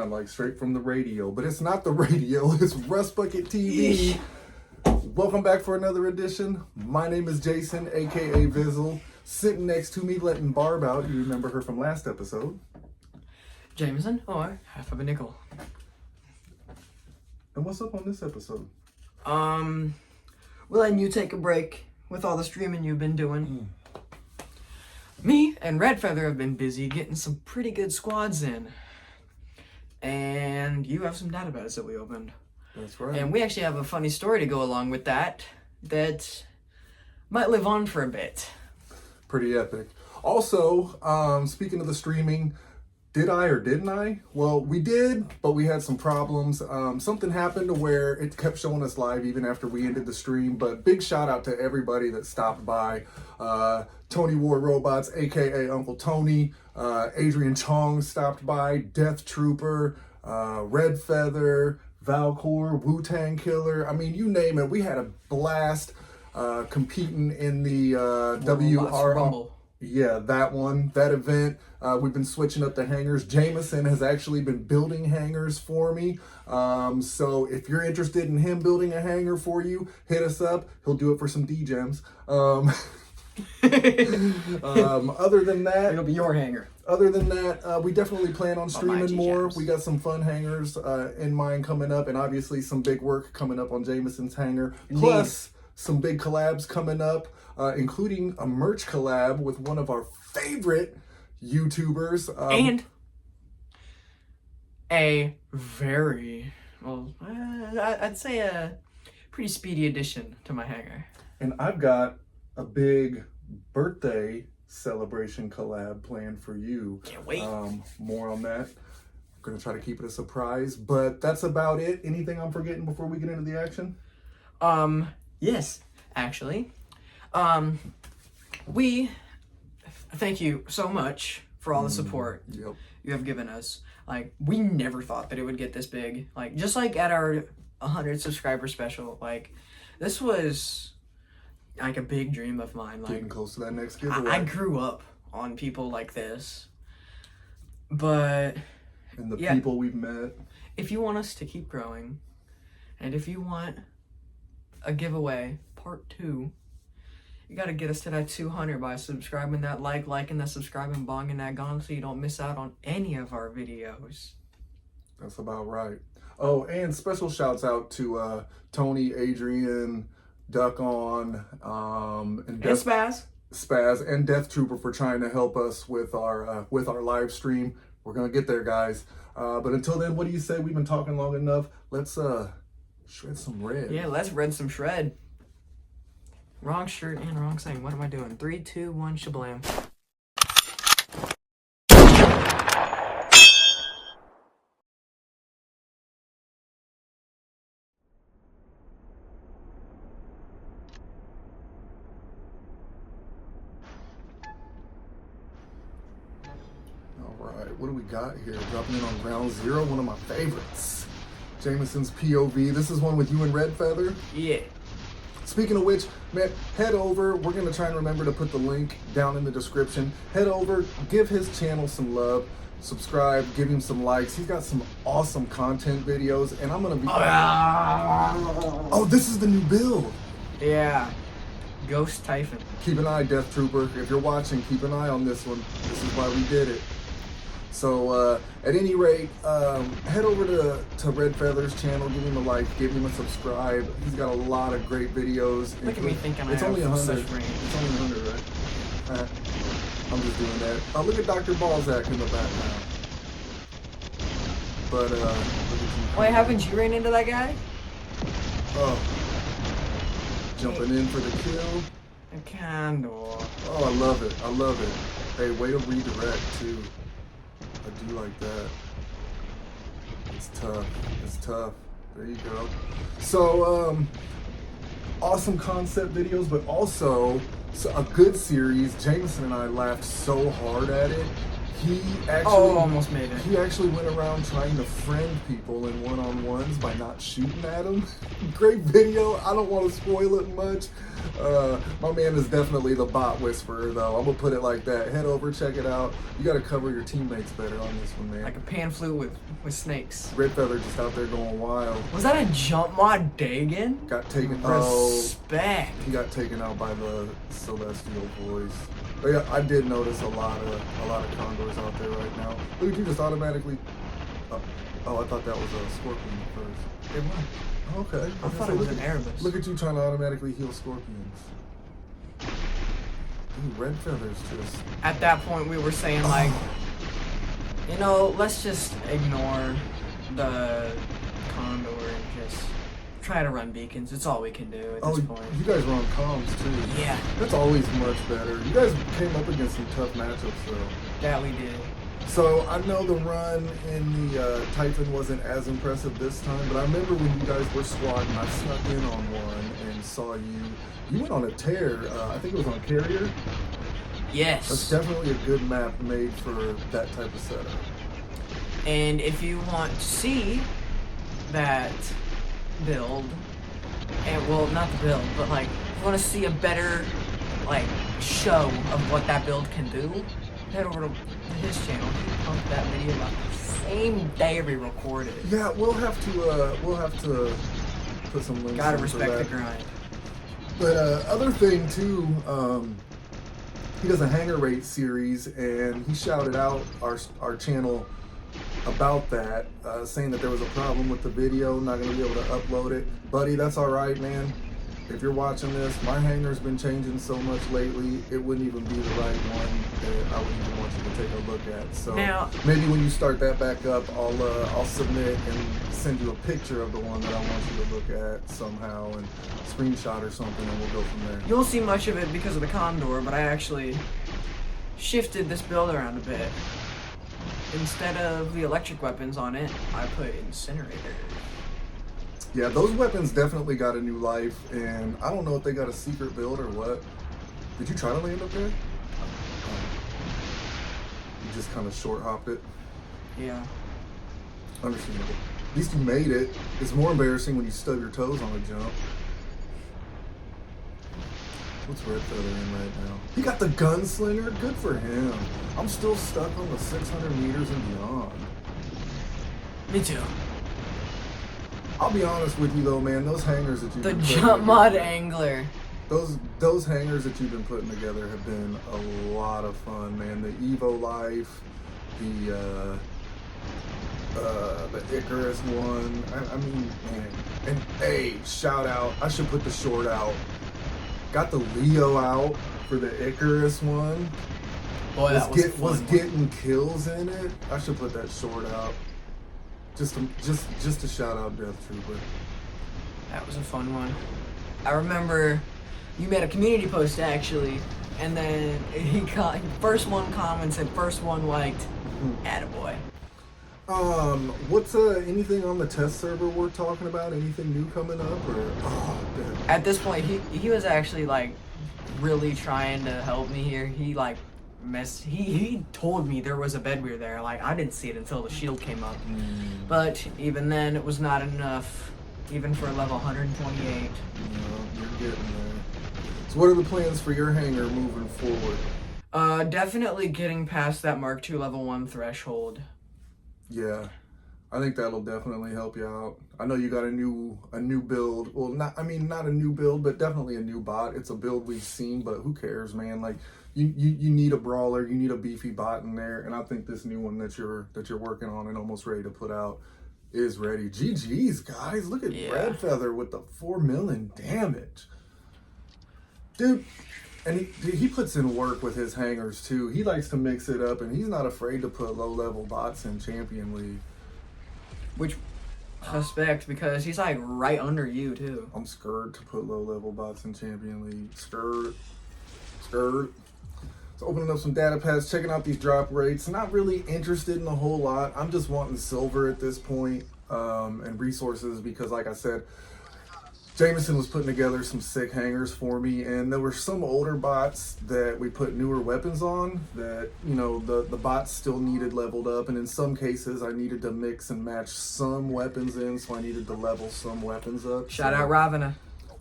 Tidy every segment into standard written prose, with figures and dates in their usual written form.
sound like straight from the radio, but it's not the radio, it's Rust Bucket TV. Welcome back for another edition. My name is Jason, aka Vizzel. Sitting next to me, letting Barb out. You remember her from last episode. Jameson, or half of a nickel. And what's up on this episode? We're letting you take a break with all the streaming you've been doing. Me and Red Feather have been busy getting some pretty good squads in. And you have some database that we opened. That's right. And we actually have a funny story to go along with that might live on for a bit. Pretty epic. Also, speaking of the streaming, did I or didn't I? Well, we did, but we had some problems. Something happened to where it kept showing us live even after we ended the stream. But big shout out to everybody that stopped by. Tony War Robots, aka Uncle Tony. Adrian Chong stopped by. Death Trooper. Red Feather. Valcor. Wu-Tang Killer. I mean, you name it. We had a blast competing in the WR Rumble. Yeah, that one, that event. We've been switching up the hangers. Jameson has actually been building hangers for me. So if you're interested in him building a hanger for you, hit us up. He'll do it for some D-gems. Other than that, It'll be your hanger. Other than that, we definitely plan on streaming more. G-gems. We got some fun hangers in mind coming up, and obviously some big work coming up on Jameson's hanger. Plus, some big collabs coming up, including a merch collab with one of our favorite YouTubers. And a very, well, I'd say a pretty speedy addition to my hanger. And I've got a big birthday celebration collab planned for you. Can't wait. More on that. I'm going to try to keep it a surprise, but that's about it. Anything I'm forgetting before we get into the action? Yes, actually. We thank you so much for all the support Yep. you have given us. Like, we never thought that it would get this big. Like, just like at our 100 subscriber special, like, this was like a big dream of mine. Like, Getting close to that next giveaway. I grew up on people like this. But And the yeah. people we've met. If you want us to keep growing, and if you want a giveaway part 2, you gotta get us to that 200 by subscribing that liking that subscribing, bonging that gong, so you don't miss out on any of our videos. That's about right. Oh, and special shouts out to Tony, Adrian, Duck On, and Spaz and Death Trooper for trying to help us with our live stream. We're gonna get there, guys. But until then, what do you say? We've been talking long enough. Let's shred some red. Yeah, let's red some shred. Wrong shirt and wrong thing. What am I doing? 3, 2, 1, shablam. All right, what do we got here? Dropping in on ground zero, one of my favorites. Jameson's POV. This is one with you and Red Feather. Yeah. Speaking of which, man, head over. We're going to try and remember to put the link down in the description. Head over, give his channel some love, subscribe, give him some likes. He's got some awesome content videos, and I'm going to be... Oh, this is the new build. Yeah. Ghost Typhon. Keep an eye, Death Trooper. If you're watching, keep an eye on this one. This is why we did it. So, at any rate, head over to Red Feather's channel, give him a like, give him a subscribe. He's got a lot of great videos. Look at me thinking it's I only have 100. such range. It's only 100, right? I'm just doing that. Look at Dr. Balzac in the background. But, look at you. Wait, haven't you ran into that guy? Oh. Jumping in for the kill. A candle. Oh, I love it. I love it. Hey, way to redirect, too. I do like that. It's tough. It's tough. There you go. So, awesome concept videos, but also a good series. Jameson and I laughed so hard at it He actually almost made it. He actually went around trying to friend people in one-on-ones by not shooting at them. Great video. I don't want to spoil it much. My man is definitely the bot whisperer, though. I'm gonna put it like that. Head over, check it out. You got to cover your teammates better on this one, man. Like a pan flute with snakes. Red Feather just out there going wild. Was that a jump mod Dagon? Got taken. Respect. He got taken out by the Celestial Boys. But yeah, I did notice a lot of condors out there right now. Look at you just automatically. Oh, I thought that was a scorpion at first. It was. Okay. I thought it was an Erebus. Look at you trying to automatically heal scorpions. Ooh, Red Feather's just. At that point, we were saying like, you know, let's just ignore the condor and just try to run beacons. It's all we can do at this point. You guys were on comms too. Yeah. That's always much better. You guys came up against some tough matchups though. That we did. So I know the run in the Typhon wasn't as impressive this time, but I remember when you guys were squatting, I snuck in on one and saw you. You went on a tear. I think it was on Carrier. Yes. That's definitely a good map made for that type of setup. And if you want to see that build, and well, not the build, but like, if you want to see a better like show of what that build can do, head over to his channel. He pumped that video about the same day we recorded. Yeah, we'll have to put some links. Gotta in for respect that. the grind. But other thing too, he does a hanger rate series, and he shouted out our channel about that, saying that there was a problem with the video, not going to be able to upload it. Buddy, that's all right, man. If you're watching this, my hanger's been changing so much lately, it wouldn't even be the right one that I would even want you to take a look at. So now, maybe when you start that back up, I'll submit and send you a picture of the one that I want you to look at somehow and screenshot or something, and we'll go from there. you'll see much of it because of the Condor, but I actually shifted this build around a bit. Instead of the electric weapons on it, I put incinerators. Yeah, those weapons definitely got a new life, and I don't know if they got a secret build or what. Did you try to land up there? You just kind of short hopped it. Yeah. Understandable. At least you made it. It's more embarrassing when you stub your toes on a jump. What's Red Feather in right now? He got the gunslinger. Good for him. I'm still stuck on the 600 meters and beyond. Me too. I'll be honest with you though, man. Those hangers that you've The been jump mod angler. those hangers that you've been putting together have been a lot of fun, man. The Evo Life, the Icarus one. I mean, man. And hey, shout out. I should put the short out. Got the Leo out for the Icarus one. Boy, that was fun. Was getting kills in it. I should put that short out. Just to shout out Death Trooper. That was a fun one. I remember you made a community post actually, and then first one commented, first one liked. Attaboy. What's anything on the test server we're talking about? Anything new coming up or? At this point, he was actually like really trying to help me here. He like he told me there was a bedweir there. Like I didn't see it until the shield came up. But even then, it was not enough, even for level 128. No, you're getting there. So what are the plans for your hangar moving forward? Definitely getting past that Mark II level 1 threshold. Yeah, I think that'll definitely help you out. I know you got a new build. Well, not a new build, but definitely a new bot. It's a build we've seen, but who cares, man? Like you need a brawler, you need a beefy bot in there, and I think this new one that you're working on and almost ready to put out is ready. GG's, guys. Look at Red Feather with the 4 million damage. Dude, and he puts in work with his hangers too. He likes to mix it up, and he's not afraid to put low-level bots in Champion League. Which, suspect, because he's like right under you too. I'm scared to put low-level bots in Champion League. Scared. So opening up some data pads, checking out these drop rates. Not really interested in a whole lot. I'm just wanting silver at this point, and resources because, like I said, Jameson was putting together some sick hangers for me, and there were some older bots that we put newer weapons on that, you know, the bots still needed leveled up, and in some cases I needed to mix and match some weapons in, so I needed to level some weapons up. Shout out Ravana.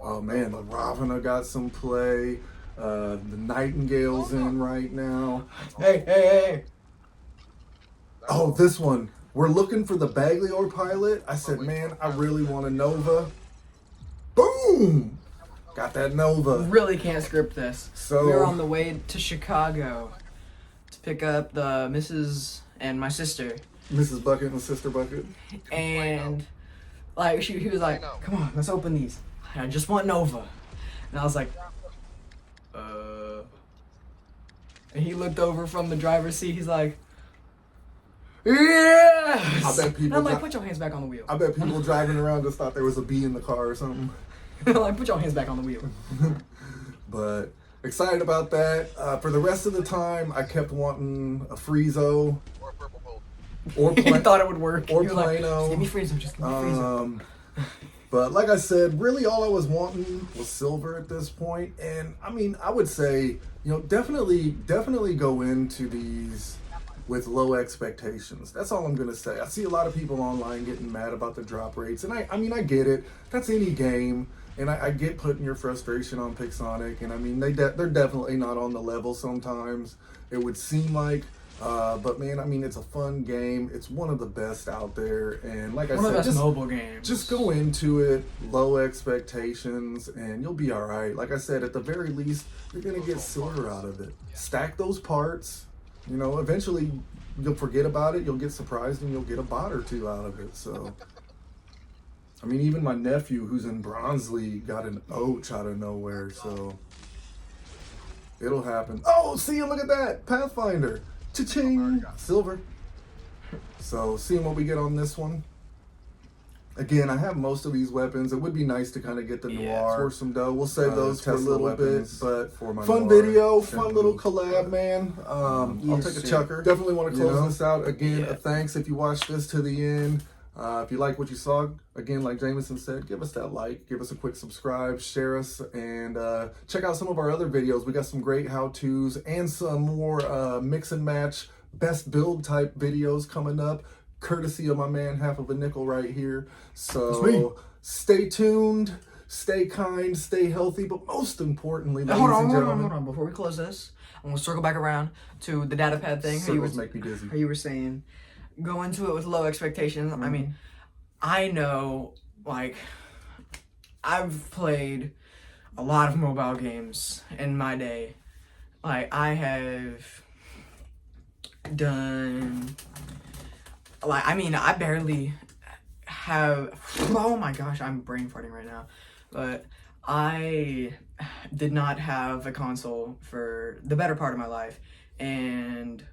Oh man, the Ravana got some play. The Nightingale's in right now. Hey. Oh, this one. We're looking for the Bagliore pilot. I said, man, I really want a Nova. Boom! Got that Nova. Really can't script this. So We're on the way to Chicago to pick up the Mrs. and my sister. Mrs. Bucket and Sister Bucket. And like he was like, come on, let's open these. I just want Nova. And I was like, And he looked over from the driver's seat. He's like, yes! I bet people. And I'm like, put your hands back on the wheel. I bet people driving around just thought there was a bee in the car or something. Like, put your hands back on the wheel. But excited about that. For the rest of the time, I kept wanting a Friezo. Or He thought it would work. Or He was like, Plano. just give me Friezo, just give me Friezo. But like I said, really all I was wanting was silver at this point. And I mean, I would say, you know, definitely go into these with low expectations. That's all I'm going to say. I see a lot of people online getting mad about the drop rates. And I mean, I get it. That's any game. And I get putting your frustration on Pixonic. And I mean, they're definitely not on the level sometimes. It would seem like. But man, I mean, it's a fun game. It's one of the best out there, and like I said, One of the best mobile games. Just go into it, low expectations, and you'll be all right. Like I said, at the very least, you're gonna get silver out of it. Stack those parts. You know, eventually you'll forget about it. You'll get surprised, and you'll get a bot or two out of it. So, I mean, even my nephew, who's in Bronze League, got an Oach out of nowhere. So it'll happen. Oh, see, look at that Pathfinder. Cha-ching! Silver. So, seeing what we get on this one. Again, I have most of these weapons. It would be nice to kind of get the Noir for some dough. We'll save those for a little bit, but for my fun Noir, video, fun little collab, man. I'll take a chucker. Definitely want to close this out. Again, a thanks if you watched this to the end. If you like what you saw, again, like Jameson said, give us that like, give us a quick subscribe, share us, and check out some of our other videos. We got some great how-tos and some more mix and match best build type videos coming up, courtesy of my man Half of a Nickel right here. So stay tuned, stay kind, stay healthy, but most importantly, hold on. Before we close this, I'm gonna circle back around to the data pad thing. Circles make me dizzy. How you were saying, go into it with low expectations. I mean, I know, like, I've played a lot of mobile games in my day. Like, I have done, like, I mean, I barely have, oh my gosh, I'm brain farting right now. But I did not have a console for the better part of my life. And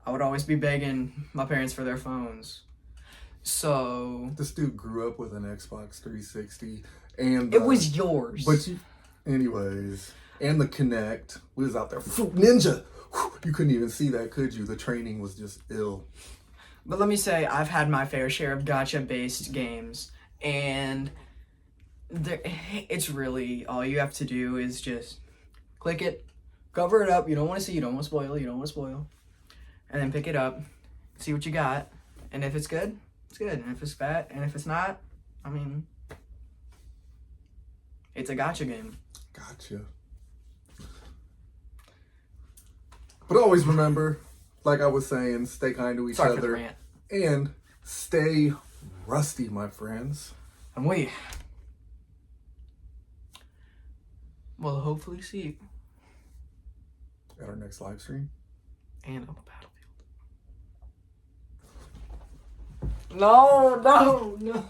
I would always be begging my parents for their phones. So this dude grew up with an Xbox 360, and it was yours. But anyways, and the Kinect was out there. Ninja, you couldn't even see that, could you? The training was just ill. But let me say, I've had my fair share of gacha-based games, and it's really all you have to do is just click it, cover it up. You don't want to see. You don't want to spoil. And then pick it up, see what you got, and if it's good, it's good. And if it's fat, and if it's not, I mean, it's a gacha game. Gotcha. But always remember, like I was saying, stay kind to each other. And stay rusty, my friends. And we will hopefully see you at our next live stream. And on the battlefield. No.